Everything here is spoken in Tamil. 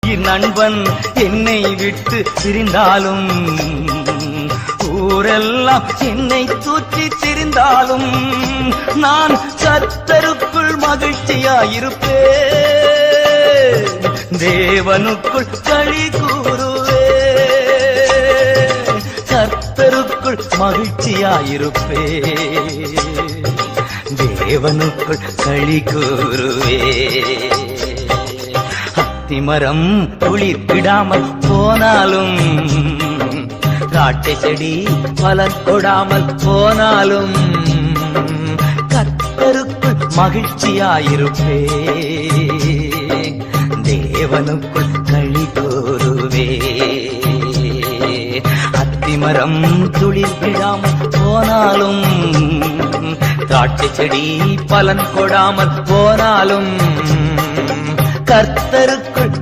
உயிர் நண்பன் என்னை விட்டு பிரிந்தாலும், ஊரெல்லாம் என்னை தூற்றி திரிந்தாலும், நான் கர்த்தருக்குள் மகிழ்ச்சியாயிருப்பேன், தேவனுக்குள் களி கூறுவேன், கர்த்தருக்குள் மகிழ்ச்சியாயிருப்பேன், தேவனுக்குள் களி கூறுவேன். அத்திமரம் குளிர்விடாமல் போனாலும், திராட்சை செடி பலன் கொடாமல் போனாலும், கர்த்தருக்குள் மகிழ்ச்சியாயிருப்பேன், தேவனுக்குள் களி கூறுவேன். அத்திமரம் துளிர் விடாமல் போனாலும், திராட்சை செடி பலன் கொடாமல் போனாலும், கர்த்தருக்குள்